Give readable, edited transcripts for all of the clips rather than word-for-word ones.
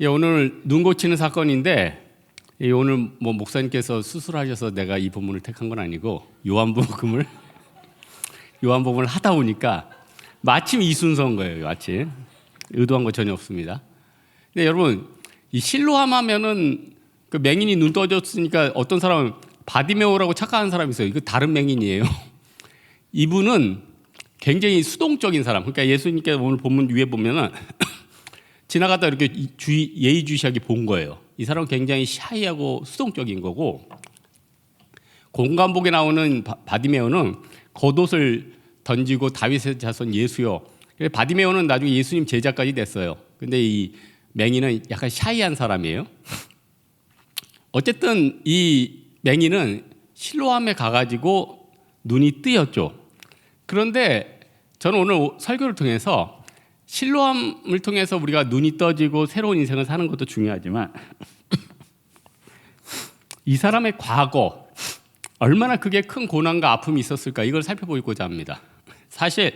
예, 오늘 눈 고치는 사건인데 오늘 목사님께서 수술하셔서 내가 이 본문을 택한 건 아니고 요한복음을 하다 보니까 마침 이 순서인 거예요. 마침 의도한 거 전혀 없습니다. 근데 여러분 이 실로암 하면은 그 맹인이 눈 떠졌으니까 어떤 사람은 바디메오라고 착각하는 사람이 있어요. 이거 다른 맹인이에요. 이분은 굉장히 수동적인 사람. 그러니까 예수님께서 오늘 본문 위에 보면은 지나가다 이렇게 예의주시하게 본 거예요. 이 사람은 굉장히 샤이하고 수동적인 거고, 공관복에 나오는 바디메오는 겉옷을 던지고 다윗의 자손 예수요. 바디메오는 나중에 예수님 제자까지 됐어요. 근데 이 맹인은 약간 샤이한 사람이에요. 어쨌든 이 맹인은 실로암에 가가지고 눈이 뜨였죠. 그런데 저는 오늘 설교를 통해서 실로암을 통해서 우리가 눈이 떠지고 새로운 인생을 사는 것도 중요하지만 이 사람의 과거 얼마나 그게 큰 고난과 아픔이 있었을까, 이걸 살펴보고자 합니다. 사실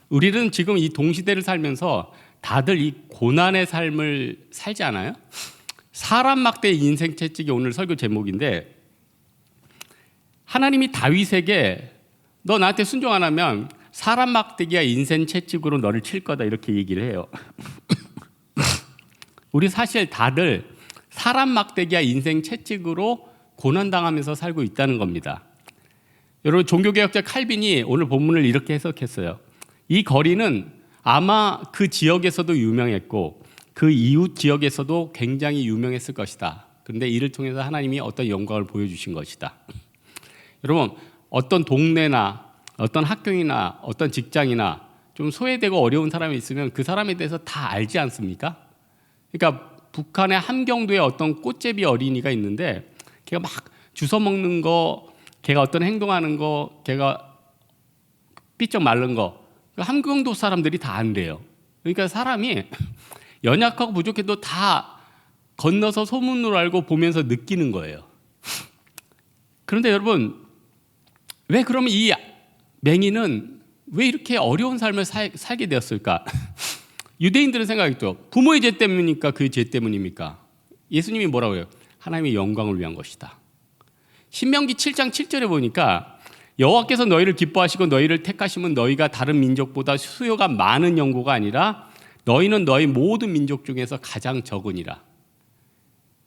우리는 지금 이 동시대를 살면서 다들 이 고난의 삶을 살지 않아요? 사람 막대의 인생 채찍이 오늘 설교 제목인데, 하나님이 다윗에게 너 나한테 순종 안 하면 사람 막대기가 인생 채찍으로 너를 칠 거다, 이렇게 얘기를 해요. 우리 사실 다들 사람 막대기와 인생 채찍으로 고난당하면서 살고 있다는 겁니다. 여러분, 종교개혁자 칼빈이 오늘 본문을 이렇게 해석했어요. 이 거리는 아마 그 지역에서도 유명했고 그 이웃 지역에서도 굉장히 유명했을 것이다. 그런데 이를 통해서 하나님이 어떤 영광을 보여주신 것이다. 여러분, 어떤 동네나 어떤 학교이나 어떤 직장이나 좀 소외되고 어려운 사람이 있으면 그 사람에 대해서 다 알지 않습니까? 그러니까 북한의 함경도에 어떤 꽃제비 어린이가 있는데 걔가 막 주워 먹는 거, 걔가 어떤 행동하는 거, 걔가 삐쩍 마른 거, 함경도 사람들이 다 안돼요. 그러니까 사람이 연약하고 부족해도 다 건너서 소문으로 알고 보면서 느끼는 거예요. 그런데 여러분, 왜 그러면 이 맹인은 왜 이렇게 어려운 삶을 살게 되었을까? 유대인들은 생각했죠. 부모의 죄 때문입니까? 그의 죄 때문입니까? 예수님이 뭐라고 해요? 하나님의 영광을 위한 것이다. 신명기 7장 7절에 보니까 여호와께서 너희를 기뻐하시고 너희를 택하시면 너희가 다른 민족보다 수요가 많은 영고가 아니라 너희는 너희 모든 민족 중에서 가장 적으니라.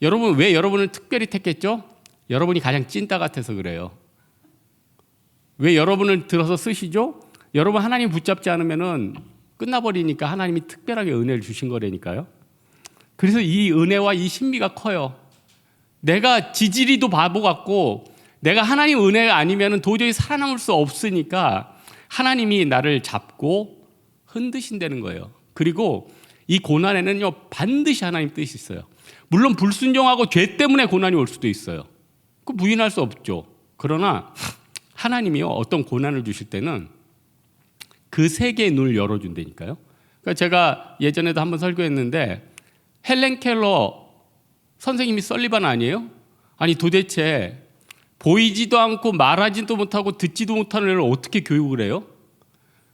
여러분, 왜 여러분을 특별히 택했죠? 여러분이 가장 찐따 같아서 그래요. 왜 여러분을 들어서 쓰시죠? 여러분 하나님 붙잡지 않으면은 끝나버리니까 하나님이 특별하게 은혜를 주신 거라니까요. 그래서 이 은혜와 이 신비가 커요. 내가 지지리도 바보 같고 내가 하나님 은혜가 아니면은 도저히 살아남을 수 없으니까 하나님이 나를 잡고 흔드신다는 거예요. 그리고 이 고난에는요 반드시 하나님 뜻이 있어요. 물론 불순종하고 죄 때문에 고난이 올 수도 있어요. 그 부인할 수 없죠. 그러나 하나님이요 어떤 고난을 주실 때는 그 세계의 눈을 열어준다니까요. 그러니까 제가 예전에도 한번 설교했는데 헬렌 켈러 선생님이 설리반 아니에요? 아니 도대체 보이지도 않고 말하지도 못하고 듣지도 못하는 애를 어떻게 교육을 해요?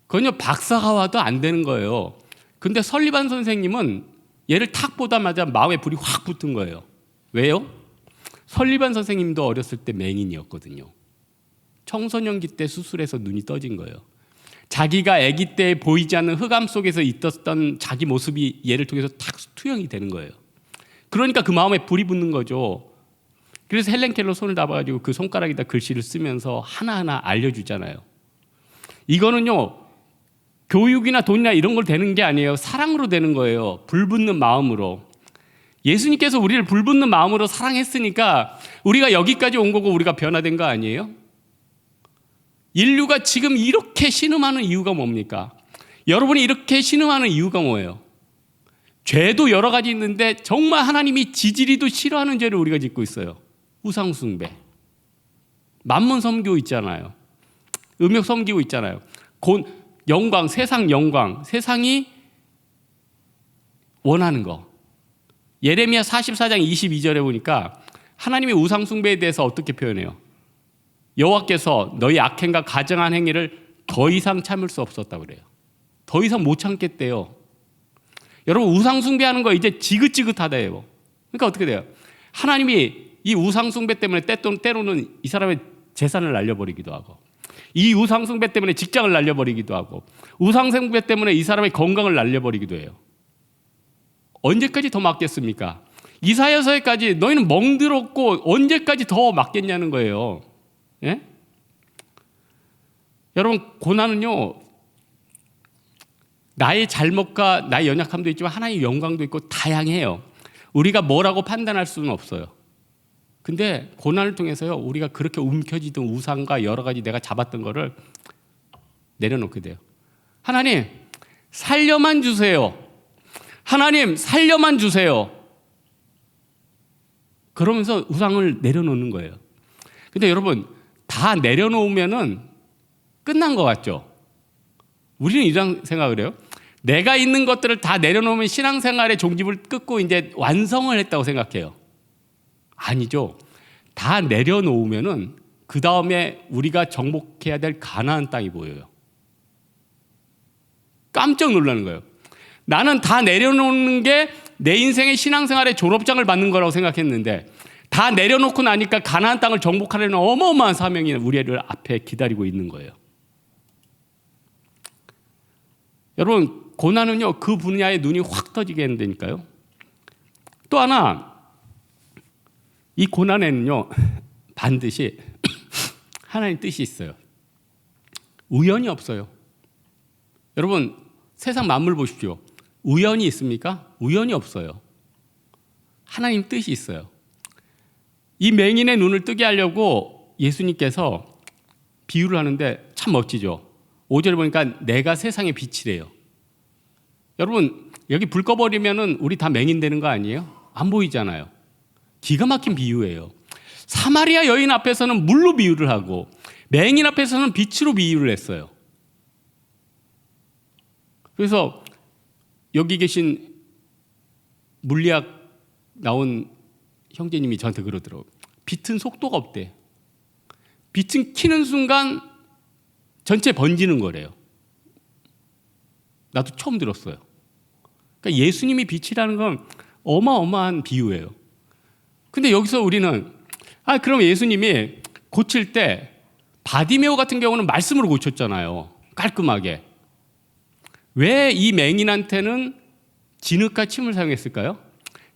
그건요 박사가 와도 안 되는 거예요. 근데 설리반 선생님은 얘를 탁 보자마자 마음에 불이 확 붙은 거예요. 왜요? 설리반 선생님도 어렸을 때 맹인이었거든요. 청소년기 때 수술해서 눈이 떠진 거예요. 자기가 아기 때 보이지 않는 흑암 속에서 있었던 자기 모습이 얘를 통해서 탁 투영이 되는 거예요. 그러니까 그 마음에 불이 붙는 거죠. 그래서 헬렌 켈러 손을 잡아가지고 그 손가락에다 글씨를 쓰면서 하나하나 알려주잖아요. 이거는요 교육이나 돈이나 이런 걸 되는 게 아니에요. 사랑으로 되는 거예요. 불붙는 마음으로. 예수님께서 우리를 불붙는 마음으로 사랑했으니까 우리가 여기까지 온 거고 우리가 변화된 거 아니에요? 인류가 지금 이렇게 신음하는 이유가 뭡니까? 여러분이 이렇게 신음하는 이유가 뭐예요? 죄도 여러 가지 있는데 정말 하나님이 지지리도 싫어하는 죄를 우리가 짓고 있어요. 우상 숭배, 만문 섬기고 있잖아요. 음욕 섬기고 있잖아요. 영광, 세상이 원하는 거. 예레미야 44장 22절에 보니까 하나님의 우상 숭배에 대해서 어떻게 표현해요? 여호와께서 너희 악행과 가증한 행위를 더 이상 참을 수 없었다고 그래요. 더 이상 못 참겠대요. 여러분 우상 숭배하는 거 이제 지긋지긋하다예요. 그러니까 어떻게 돼요? 하나님이 이 우상 숭배 때문에 때로는 이 사람의 재산을 날려버리기도 하고, 이 우상 숭배 때문에 직장을 날려버리기도 하고, 우상 숭배 때문에 이 사람의 건강을 날려버리기도 해요. 언제까지 더 막겠습니까? 이사야서에까지 너희는 멍들었고 언제까지 더 막겠냐는 거예요. 예? 여러분 고난은요, 나의 잘못과 나의 연약함도 있지만 하나님의 영광도 있고 다양해요. 우리가 뭐라고 판단할 수는 없어요. 근데 고난을 통해서요, 우리가 그렇게 움켜쥐던 우상과 여러 가지 내가 잡았던 거를 내려놓게 돼요. 하나님 살려만 주세요. 하나님 살려만 주세요. 그러면서 우상을 내려놓는 거예요. 근데 여러분 다 내려놓으면은 끝난 것 같죠? 우리는 이런 생각을 해요. 내가 있는 것들을 다 내려놓으면 신앙생활의 종집을 끊고 이제 완성을 했다고 생각해요. 아니죠. 다 내려놓으면은 그 다음에 우리가 정복해야 될 가나안 땅이 보여요. 깜짝 놀라는 거예요. 나는 다 내려놓는 게 내 인생의 신앙생활의 졸업장을 받는 거라고 생각했는데, 다 내려놓고 나니까 가나안 땅을 정복하려는 어마어마한 사명이 우리를 앞에 기다리고 있는 거예요. 여러분 고난은요, 그 분야에 눈이 확 떠지게 한다니까요. 또 하나, 이 고난에는요 반드시 하나님 뜻이 있어요. 우연이 없어요. 여러분 세상 만물 보십시오. 우연이 있습니까? 우연이 없어요. 하나님 뜻이 있어요. 이 맹인의 눈을 뜨게 하려고 예수님께서 비유를 하는데 참 멋지죠. 5절에 보니까 내가 세상의 빛이래요. 여러분 여기 불 꺼버리면은 우리 다 맹인 되는 거 아니에요? 안 보이잖아요. 기가 막힌 비유예요. 사마리아 여인 앞에서는 물로 비유를 하고 맹인 앞에서는 빛으로 비유를 했어요. 그래서 여기 계신 물리학 나온 형제님이 저한테 그러더라고요. 빛은 속도가 없대. 빛은 켜는 순간 전체 번지는 거래요. 나도 처음 들었어요. 그러니까 예수님이 빛이라는 건 어마어마한 비유예요. 근데 여기서 우리는 그럼 예수님이 고칠 때 바디메오 같은 경우는 말씀으로 고쳤잖아요. 깔끔하게. 왜 이 맹인한테는 진흙과 침을 사용했을까요?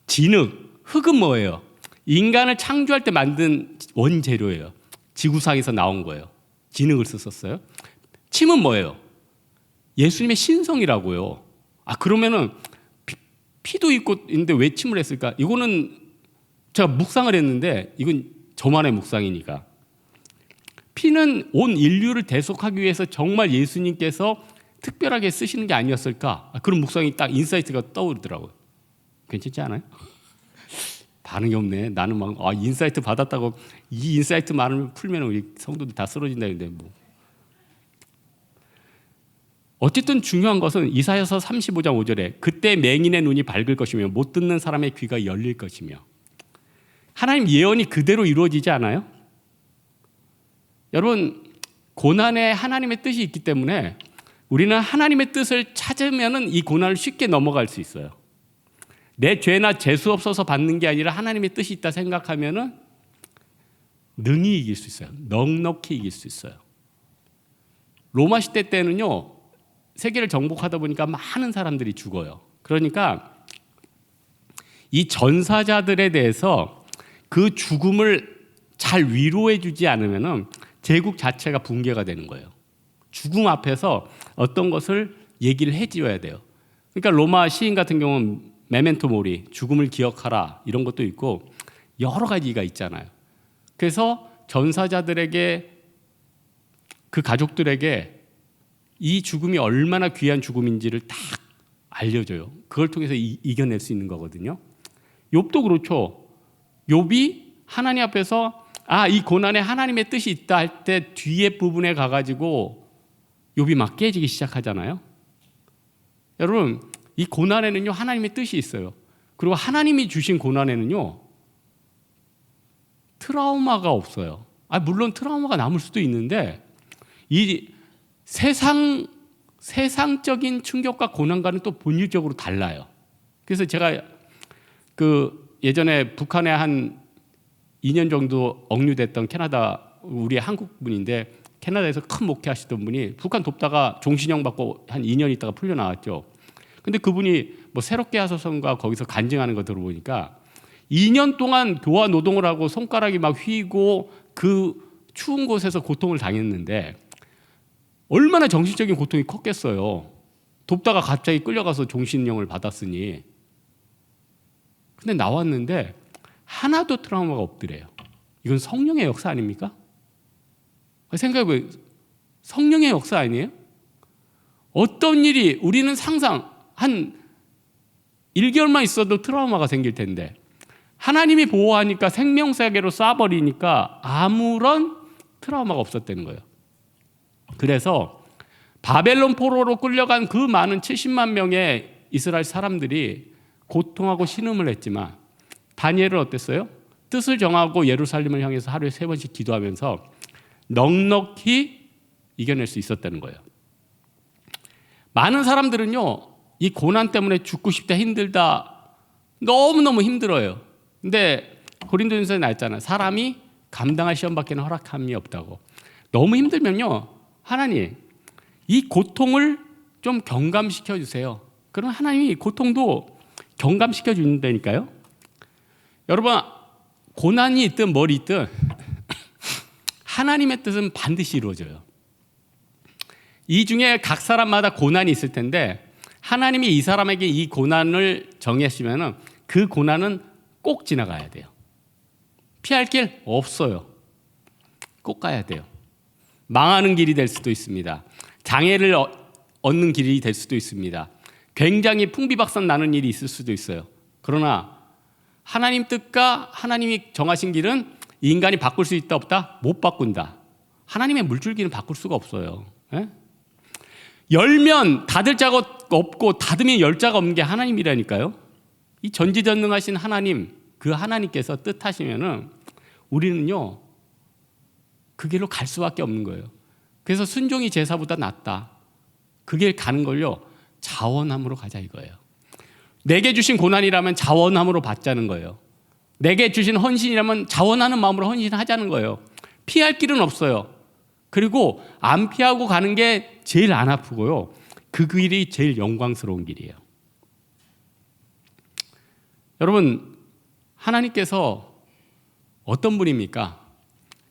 진흙, 흙은 뭐예요? 인간을 창조할 때 만든 원재료예요. 지구상에서 나온 거예요. 진흙을 썼어요. 침은 뭐예요? 예수님의 신성이라고요. 그러면은 피도 있고 있는데 왜 침을 했을까? 이거는 제가 묵상을 했는데 이건 저만의 묵상이니까. 피는 온 인류를 대속하기 위해서 정말 예수님께서 특별하게 쓰시는 게 아니었을까? 그런 묵상이 딱 인사이트가 떠오르더라고요. 괜찮지 않아요? 반응이 없네. 나는 막 인사이트 받았다고 이 인사이트 말을 풀면 우리 성도들 다 쓰러진다는데 뭐. 어쨌든 중요한 것은 이사야서 35장 5절에 그때 맹인의 눈이 밝을 것이며 못 듣는 사람의 귀가 열릴 것이며, 하나님 예언이 그대로 이루어지지 않아요? 여러분 고난에 하나님의 뜻이 있기 때문에 우리는 하나님의 뜻을 찾으면 이 고난을 쉽게 넘어갈 수 있어요. 내 죄나 재수 없어서 받는 게 아니라 하나님의 뜻이 있다 생각하면 능히 이길 수 있어요. 넉넉히 이길 수 있어요. 로마 시대 때는요, 세계를 정복하다 보니까 많은 사람들이 죽어요. 그러니까 이 전사자들에 대해서 그 죽음을 잘 위로해 주지 않으면 제국 자체가 붕괴가 되는 거예요. 죽음 앞에서 어떤 것을 얘기를 해줘야 돼요. 그러니까 로마 시인 같은 경우는 메멘토 모리, 죽음을 기억하라, 이런 것도 있고 여러 가지가 있잖아요. 그래서 전사자들에게, 그 가족들에게 이 죽음이 얼마나 귀한 죽음인지를 딱 알려줘요. 그걸 통해서 이겨낼 수 있는 거거든요. 욥도 그렇죠. 욥이 하나님 앞에서 이 고난에 하나님의 뜻이 있다 할 때 뒤에 부분에 가가지고 욥이 막 깨지기 시작하잖아요. 여러분 이 고난에는요 하나님의 뜻이 있어요. 그리고 하나님이 주신 고난에는요 트라우마가 없어요. 물론 트라우마가 남을 수도 있는데 이 세상적인 충격과 고난과는 또 본질적으로 달라요. 그래서 제가 예전에 북한에 한 2년 정도 억류됐던 캐나다 우리 한국 분인데 캐나다에서 큰 목회하시던 분이 북한 돕다가 종신형 받고 한 2년 있다가 풀려 나왔죠. 근데 그분이 뭐 새롭게 하소선가 거기서 간증하는 거 들어보니까 2년 동안 교화 노동을 하고 손가락이 막 휘고 그 추운 곳에서 고통을 당했는데 얼마나 정신적인 고통이 컸겠어요. 돕다가 갑자기 끌려가서 종신형을 받았으니. 근데 나왔는데 하나도 트라우마가 없더래요. 이건 성령의 역사 아닙니까? 생각해보세요. 성령의 역사 아니에요? 어떤 일이 우리는 상상 한 1개월만 있어도 트라우마가 생길 텐데 하나님이 보호하니까 생명사계로 쏴버리니까 아무런 트라우마가 없었다는 거예요. 그래서 바벨론 포로로 끌려간 그 많은 70만 명의 이스라엘 사람들이 고통하고 신음을 했지만 다니엘은 어땠어요? 뜻을 정하고 예루살렘을 향해서 하루에 3번씩 기도하면서 넉넉히 이겨낼 수 있었다는 거예요. 많은 사람들은요, 이 고난 때문에 죽고 싶다, 힘들다, 너무너무 힘들어요. 근데 고린도전서에 나왔잖아요. 사람이 감당할 시험밖에는 허락함이 없다고. 너무 힘들면요, 하나님 이 고통을 좀 경감시켜 주세요. 그럼 하나님이 고통도 경감시켜 준다니까요. 여러분, 고난이 있든 뭘 있든 하나님의 뜻은 반드시 이루어져요. 이 중에 각 사람마다 고난이 있을 텐데 하나님이 이 사람에게 이 고난을 정했으면 그 고난은 꼭 지나가야 돼요. 피할 길 없어요. 꼭 가야 돼요. 망하는 길이 될 수도 있습니다. 장애를 얻는 길이 될 수도 있습니다. 굉장히 풍비박산 나는 일이 있을 수도 있어요. 그러나 하나님 뜻과 하나님이 정하신 길은 인간이 바꿀 수 있다 없다? 못 바꾼다. 하나님의 물줄기는 바꿀 수가 없어요. 예? 열면 닫을 자가 없고 닫으면 열 자가 없는 게 하나님이라니까요. 이 전지전능하신 하나님, 그 하나님께서 뜻하시면은 우리는요 그 길로 갈 수밖에 없는 거예요. 그래서 순종이 제사보다 낫다. 그 길 가는 걸요 자원함으로 가자 이거예요. 내게 주신 고난이라면 자원함으로 받자는 거예요. 내게 주신 헌신이라면 자원하는 마음으로 헌신하자는 거예요. 피할 길은 없어요. 그리고 안 피하고 가는 게 제일 안 아프고요. 그 길이 제일 영광스러운 길이에요. 여러분, 하나님께서 어떤 분입니까?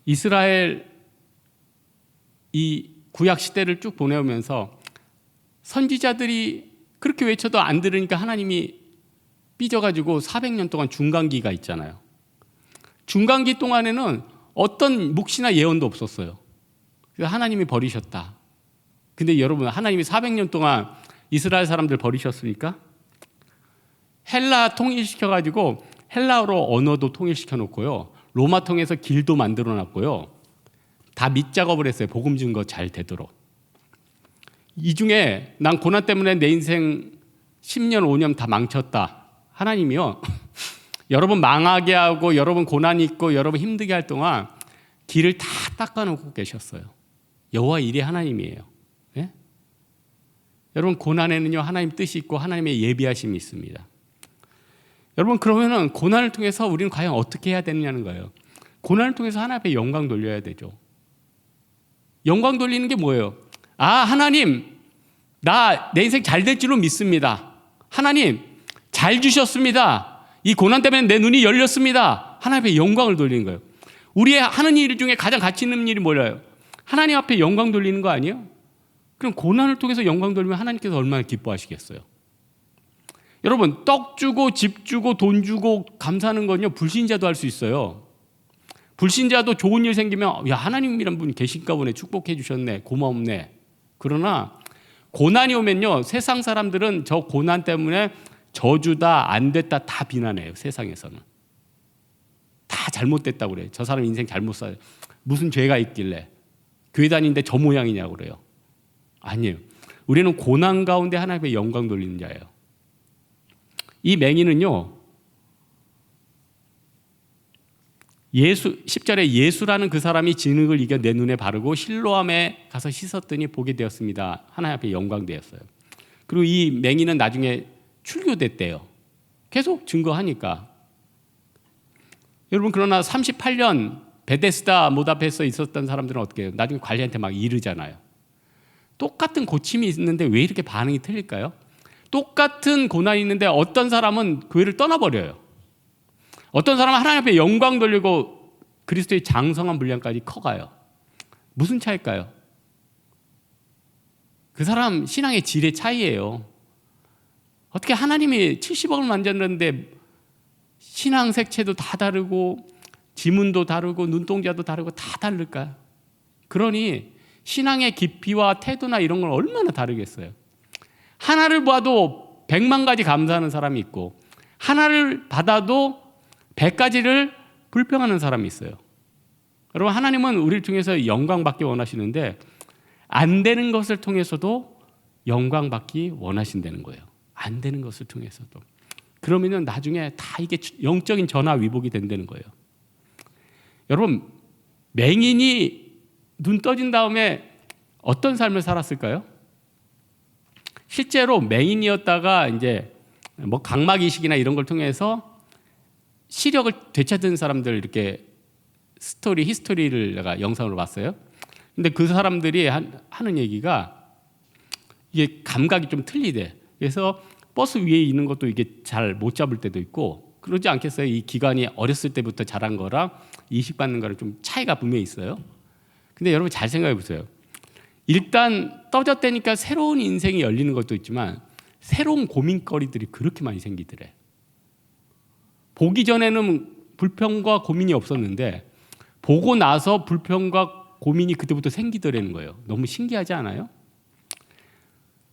이스라엘 이 구약 시대를 쭉 보내오면서 선지자들이 그렇게 외쳐도 안 들으니까 하나님이 삐져가지고 400년 동안 중간기가 있잖아요. 중간기 동안에는 어떤 묵시나 예언도 없었어요. 그래서 하나님이 버리셨다. 근데 여러분, 하나님이 400년 동안 이스라엘 사람들 버리셨습니까? 헬라 통일시켜가지고 헬라어로 언어도 통일시켜 놓고요. 로마 통해서 길도 만들어 놨고요. 다 밑작업을 했어요. 복음 증거 잘 되도록. 이 중에 난 고난 때문에 내 인생 10년, 5년 다 망쳤다. 하나님이요. 여러분 망하게 하고 여러분 고난이 있고 여러분 힘들게 할 동안 길을 다 닦아놓고 계셨어요. 여호와 일이 하나님이에요. 예? 여러분 고난에는요 하나님 뜻이 있고 하나님의 예비하심이 있습니다. 여러분 그러면은 고난을 통해서 우리는 과연 어떻게 해야 되느냐는 거예요. 고난을 통해서 하나님 앞에 영광 돌려야 되죠. 영광 돌리는 게 뭐예요? 아 하나님 나 내 인생 잘 될 줄로 믿습니다. 하나님 잘 주셨습니다. 이 고난 때문에 내 눈이 열렸습니다. 하나님 앞에 영광을 돌리는 거예요. 우리의 하는 일 중에 가장 가치 있는 일이 뭐예요? 하나님 앞에 영광 돌리는 거 아니에요? 그럼 고난을 통해서 영광 돌리면 하나님께서 얼마나 기뻐하시겠어요? 여러분 떡 주고 집 주고 돈 주고 감사하는 건요 불신자도 할 수 있어요. 불신자도 좋은 일 생기면 야 하나님이란 분이 계신가 보네, 축복해 주셨네, 고마움네. 그러나 고난이 오면요 세상 사람들은 저 고난 때문에 저주다 안 됐다 다 비난해요. 세상에서는 다 잘못됐다고 그래요. 저 사람 인생 잘못 살아요. 무슨 죄가 있길래 교회 다니는데 저 모양이냐고 그래요. 아니에요. 우리는 고난 가운데 하나님의 영광 돌리는 자예요. 이 맹인은요 10절에 예수라는 그 사람이 진흙을 이겨 내 눈에 바르고 실로암에 가서 씻었더니 보게 되었습니다. 하나님 앞에 영광 되었어요. 그리고 이 맹인은 나중에 출교됐대요. 계속 증거하니까. 여러분, 그러나 38년 베데스다 못 앞에서 있었던 사람들은 어떻게 해요? 나중에 관리한테 막 이르잖아요. 똑같은 고침이 있는데 왜 이렇게 반응이 틀릴까요? 똑같은 고난이 있는데 어떤 사람은 교회를 떠나버려요. 어떤 사람은 하나님 앞에 영광 돌리고 그리스도의 장성한 분량까지 커가요. 무슨 차이일까요? 그 사람 신앙의 질의 차이예요. 어떻게 하나님이 70억을 만졌는데 신앙 색채도 다 다르고 지문도 다르고 눈동자도 다르고 다 다를까요? 그러니 신앙의 깊이와 태도나 이런 건 얼마나 다르겠어요. 하나를 봐도 100만 가지 감사하는 사람이 있고 하나를 받아도 100가지를 불평하는 사람이 있어요. 여러분, 하나님은 우리를 통해서 영광 받기 원하시는데 안 되는 것을 통해서도 영광 받기 원하신다는 거예요. 안 되는 것을 통해서도. 그러면은 나중에 다 이게 영적인 전화 위복이 된다는 거예요. 여러분, 맹인이 눈 떠진 다음에 어떤 삶을 살았을까요? 실제로 맹인이었다가 이제 뭐 각막 이식이나 이런 걸 통해서 시력을 되찾은 사람들 이렇게 히스토리를 내가 영상으로 봤어요. 근데 그 사람들이 하는 얘기가 이게 감각이 좀 틀리대. 그래서 버스 위에 있는 것도 이게 잘 못 잡을 때도 있고 그러지 않겠어요? 이 기관이 어렸을 때부터 자란 거랑 이식받는 거랑 좀 차이가 분명히 있어요. 근데 여러분 잘 생각해 보세요. 일단 떠졌다니까 새로운 인생이 열리는 것도 있지만 새로운 고민거리들이 그렇게 많이 생기더래. 보기 전에는 불평과 고민이 없었는데 보고 나서 불평과 고민이 그때부터 생기더라는 거예요. 너무 신기하지 않아요?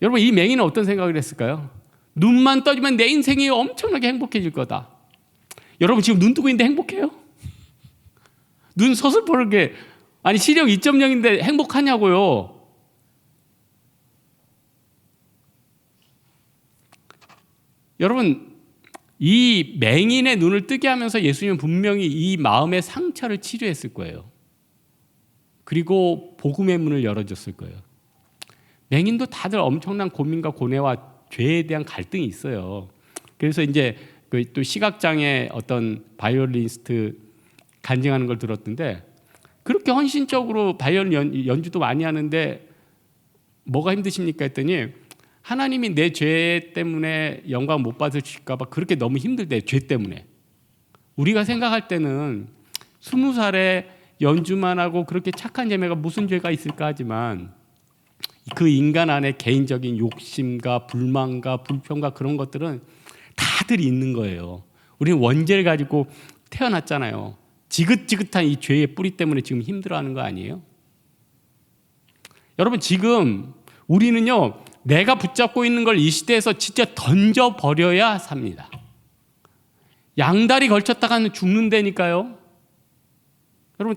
여러분, 이 맹인은 어떤 생각을 했을까요? 눈만 떠지면 내 인생이 엄청나게 행복해질 거다. 여러분, 지금 눈 뜨고 있는데 행복해요? 눈 서슬퍼르게, 아니 시력 2.0인데 행복하냐고요. 여러분, 이 맹인의 눈을 뜨게 하면서 예수님은 분명히 이 마음의 상처를 치료했을 거예요. 그리고 복음의 문을 열어줬을 거예요. 맹인도 다들 엄청난 고민과 고뇌와 죄에 대한 갈등이 있어요. 그래서 이제 또 시각장애 어떤 바이올리니스트 간증하는 걸 들었는데 그렇게 헌신적으로 바이올린 연주도 많이 하는데 뭐가 힘드십니까 했더니 하나님이 내 죄 때문에 영광 못 받으실까 봐 그렇게 너무 힘들대. 죄 때문에. 우리가 생각할 때는 20살에 연주만 하고 그렇게 착한 자매가 무슨 죄가 있을까 하지만 그 인간 안에 개인적인 욕심과 불만과 불평과 그런 것들은 다들 있는 거예요. 우리는 원죄를 가지고 태어났잖아요. 지긋지긋한 이 죄의 뿌리 때문에 지금 힘들어하는 거 아니에요? 여러분, 지금 우리는요, 내가 붙잡고 있는 걸 이 시대에서 진짜 던져버려야 삽니다. 양다리 걸쳤다가는 죽는다니까요. 여러분,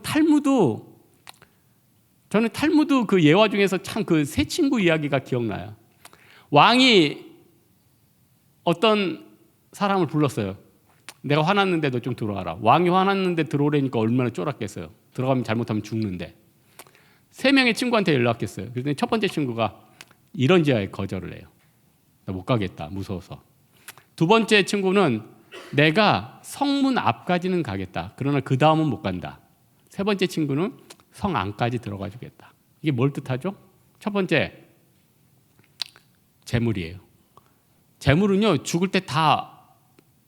저는 탈무드 그 예화 중에서 참 그 세 친구 이야기가 기억나요. 왕이 어떤 사람을 불렀어요. 내가 화났는데 너 좀 들어와라. 왕이 화났는데 들어오라니까 얼마나 쫄았겠어요. 들어가면 잘못하면 죽는데. 3명의 친구한테 연락했어요. 그랬더니 첫 번째 친구가 이런 지하에 거절을 해요. 나 못 가겠다, 무서워서. 두 번째 친구는 내가 성문 앞까지는 가겠다. 그러나 그 다음은 못 간다. 세 번째 친구는 성 안까지 들어가 주겠다. 이게 뭘 뜻하죠? 첫 번째, 재물이에요. 재물은요, 죽을 때 다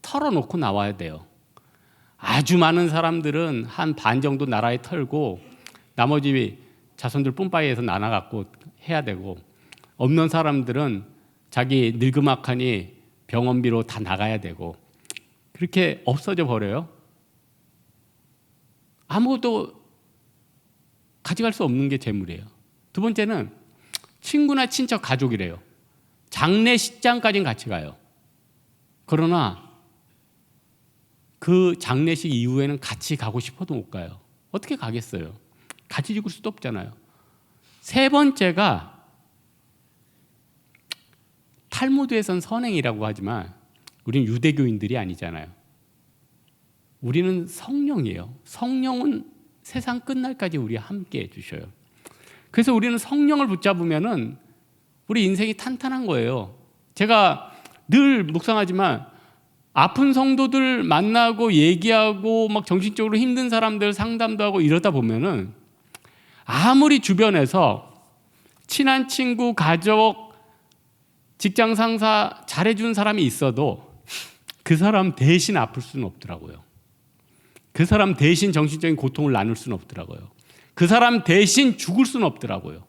털어놓고 나와야 돼요. 아주 많은 사람들은 한 반 정도 나라에 털고 나머지 자손들 뿜빠이에서 나눠갖고 해야 되고, 없는 사람들은 자기 늙음악하니 병원비로 다 나가야 되고, 그렇게 없어져 버려요. 아무것도 가져갈 수 없는 게 재물이에요. 두 번째는 친구나 친척, 가족이래요. 장례식장까지는 같이 가요. 그러나 그 장례식 이후에는 같이 가고 싶어도 못 가요. 어떻게 가겠어요? 같이 죽을 수도 없잖아요. 세 번째가 탈무드에선 선행이라고 하지만 우리는 유대교인들이 아니잖아요. 우리는 성령이에요. 성령은 세상 끝날까지 우리와 함께 해주셔요. 그래서 우리는 성령을 붙잡으면은 우리 인생이 탄탄한 거예요. 제가 늘 묵상하지만 아픈 성도들 만나고 얘기하고 막 정신적으로 힘든 사람들 상담도 하고 이러다 보면은 아무리 주변에서 친한 친구, 가족, 직장 상사 잘해준 사람이 있어도 그 사람 대신 아플 수는 없더라고요. 그 사람 대신 정신적인 고통을 나눌 수는 없더라고요. 그 사람 대신 죽을 수는 없더라고요.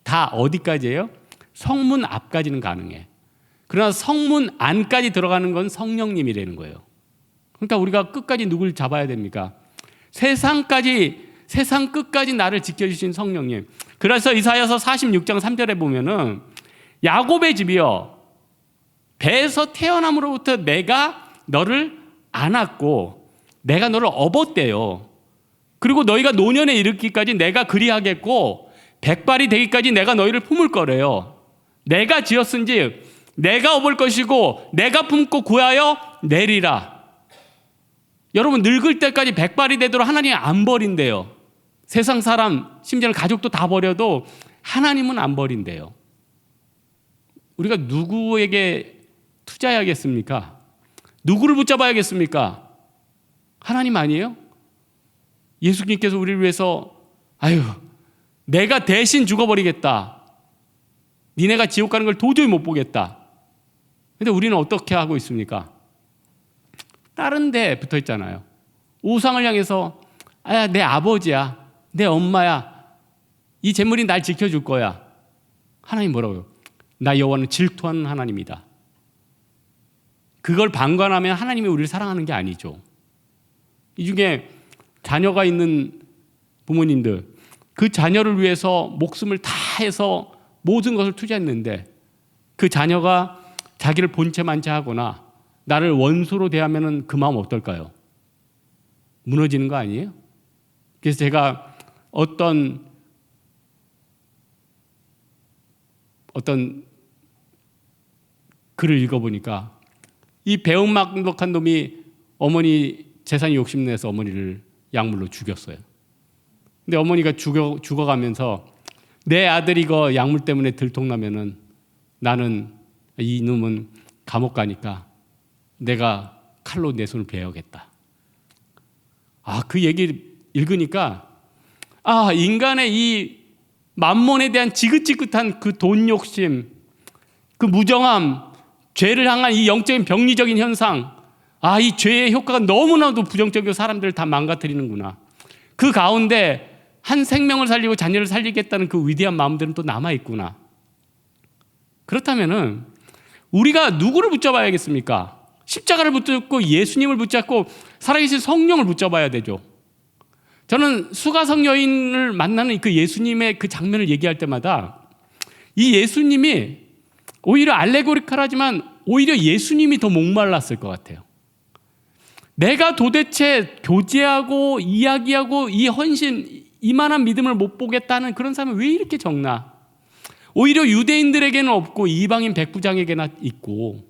다 어디까지예요? 성문 앞까지는 가능해. 그러나 성문 안까지 들어가는 건 성령님이라는 거예요. 그러니까 우리가 끝까지 누굴 잡아야 됩니까? 세상 끝까지 나를 지켜주신 성령님. 그래서 이사야서 46장 3절에 보면은 야곱의 집이여, 배에서 태어남으로부터 내가 너를 안았고 내가 너를 업었대요. 그리고 너희가 노년에 이르기까지 내가 그리하겠고 백발이 되기까지 내가 너희를 품을 거래요. 내가 지었은즉 내가 업을 것이고 내가 품고 구하여 내리라. 여러분, 늙을 때까지 백발이 되도록 하나님이 안 버린대요. 세상 사람, 심지어는 가족도 다 버려도 하나님은 안 버린대요. 우리가 누구에게 투자해야겠습니까? 누구를 붙잡아야겠습니까? 하나님 아니에요? 예수님께서 우리를 위해서 내가 대신 죽어버리겠다. 니네가 지옥 가는 걸 도저히 못 보겠다. 근데 우리는 어떻게 하고 있습니까? 다른 데 붙어 있잖아요. 우상을 향해서 내 아버지야, 내 엄마야, 이 재물이 날 지켜줄 거야. 하나님 뭐라고요? 나 여호와는 질투하는 하나님이다. 그걸 방관하면 하나님이 우리를 사랑하는 게 아니죠. 이 중에 자녀가 있는 부모님들, 그 자녀를 위해서 목숨을 다해서 모든 것을 투자했는데 그 자녀가 자기를 본체만치 하거나 나를 원수로 대하면 그 마음 어떨까요? 무너지는 거 아니에요? 그래서 제가 어떤 글을 읽어보니까 이 배은망덕한 놈이 어머니 재산이 욕심내서 어머니를 약물로 죽였어요. 근데 어머니가 죽어가면서 내 아들이 이거 약물 때문에 들통나면은 나는 이 놈은 감옥 가니까 내가 칼로 내 손을 베어야겠다. 그 얘기 읽으니까 인간의 이 만몬에 대한 지긋지긋한 그 돈 욕심, 그 무정함, 죄를 향한 이 영적인 병리적인 현상, 이 죄의 효과가 너무나도 부정적이고 사람들을 다 망가뜨리는구나. 그 가운데 한 생명을 살리고 자녀를 살리겠다는 그 위대한 마음들은 또 남아있구나. 그렇다면은 우리가 누구를 붙잡아야겠습니까? 십자가를 붙잡고 예수님을 붙잡고 살아계신 성령을 붙잡아야 되죠. 저는 수가성 여인을 만나는 그 예수님의 그 장면을 얘기할 때마다 이 예수님이 오히려 알레고리컬하지만 오히려 예수님이 더 목말랐을 것 같아요. 내가 도대체 교제하고 이야기하고 이 헌신, 이만한 믿음을 못 보겠다는 그런 사람이 왜 이렇게 적나? 오히려 유대인들에게는 없고 이방인 백부장에게나 있고,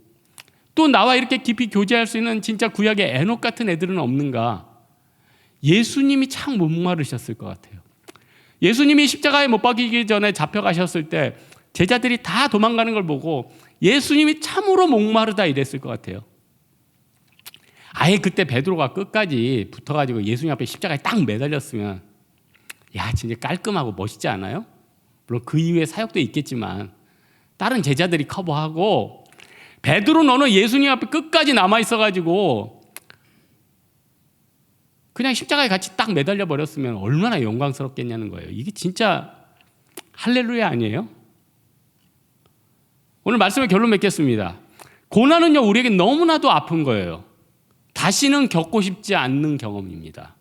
또 나와 이렇게 깊이 교제할 수 있는 진짜 구약의 에녹 같은 애들은 없는가? 예수님이 참 목마르셨을 것 같아요. 예수님이 십자가에 못 박히기 전에 잡혀가셨을 때 제자들이 다 도망가는 걸 보고 예수님이 참으로 목마르다 이랬을 것 같아요. 아예 그때 베드로가 끝까지 붙어가지고 예수님 앞에 십자가에 딱 매달렸으면 진짜 깔끔하고 멋있지 않아요? 물론 그 이후에 사역도 있겠지만 다른 제자들이 커버하고 베드로 너는 예수님 앞에 끝까지 남아있어가지고 그냥 십자가에 같이 딱 매달려 버렸으면 얼마나 영광스럽겠냐는 거예요. 이게 진짜 할렐루야 아니에요? 오늘 말씀의 결론 맺겠습니다. 고난은요, 우리에게 너무나도 아픈 거예요. 다시는 겪고 싶지 않는 경험입니다.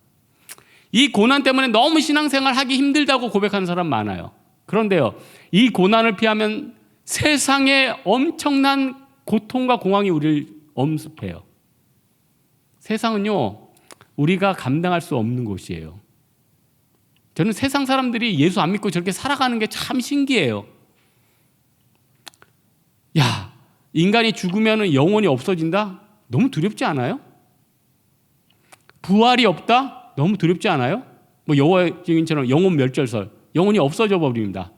이 고난 때문에 너무 신앙생활 하기 힘들다고 고백하는 사람 많아요. 그런데요, 이 고난을 피하면 세상의 엄청난 고통과 공황이 우리를 엄습해요. 세상은요, 우리가 감당할 수 없는 곳이에요. 저는 세상 사람들이 예수 안 믿고 저렇게 살아가는 게 참 신기해요. 인간이 죽으면 영혼이 없어진다? 너무 두렵지 않아요? 부활이 없다? 너무 두렵지 않아요? 여호와 증인처럼 영혼 멸절설, 영혼이 없어져 버립니다.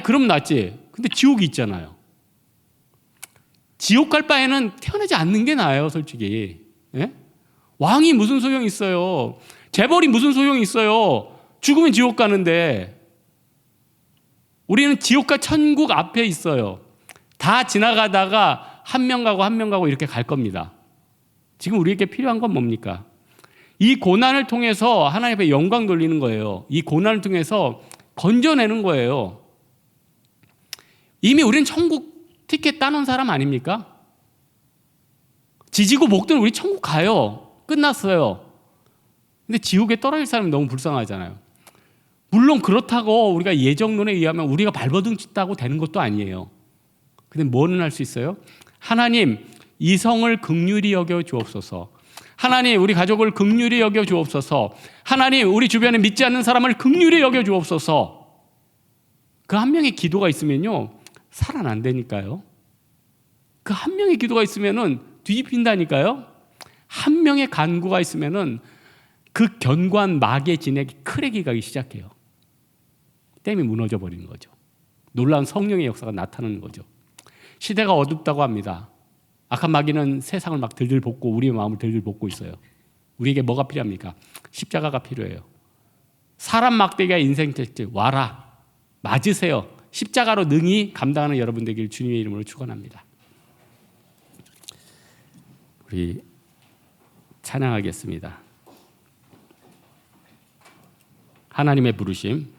그럼 낫지. 근데 지옥이 있잖아요. 지옥 갈 바에는 태어나지 않는 게 나아요, 솔직히. 예? 왕이 무슨 소용이 있어요? 재벌이 무슨 소용이 있어요? 죽으면 지옥 가는데. 우리는 지옥과 천국 앞에 있어요. 다 지나가다가 한 명 가고 한 명 가고 이렇게 갈 겁니다. 지금 우리에게 필요한 건 뭡니까? 이 고난을 통해서 하나님 앞에 영광 돌리는 거예요. 이 고난을 통해서 건져내는 거예요. 이미 우리는 천국 티켓 따놓은 사람 아닙니까? 지지고 볶든 우리 천국 가요. 끝났어요. 근데 지옥에 떨어질 사람이 너무 불쌍하잖아요. 물론 그렇다고 우리가 예정론에 의하면 우리가 발버둥 쳤다고 되는 것도 아니에요. 근데 뭐는 할 수 있어요? 하나님, 이 성을 긍휼히 여겨 주옵소서. 하나님, 우리 가족을 긍휼히 여겨 주옵소서. 하나님, 우리 주변에 믿지 않는 사람을 긍휼히 여겨 주옵소서. 그 한 명의 기도가 있으면요, 살아난다니까요. 그 한 명의 기도가 있으면은 뒤집힌다니까요. 한 명의 간구가 있으면은 그 견고한 막의 진액이 크랙이 가기 시작해요. 댐이 무너져 버리는 거죠. 놀라운 성령의 역사가 나타나는 거죠. 시대가 어둡다고 합니다. 악한 마귀는 세상을 막 들들 볶고 우리의 마음을 들들 볶고 있어요. 우리에게 뭐가 필요합니까? 십자가가 필요해요. 사람 막대기와 인생 채찍 와라, 맞으세요. 십자가로 능히 감당하는 여러분 되길 주님의 이름으로 축원합니다. 우리 찬양하겠습니다. 하나님의 부르심.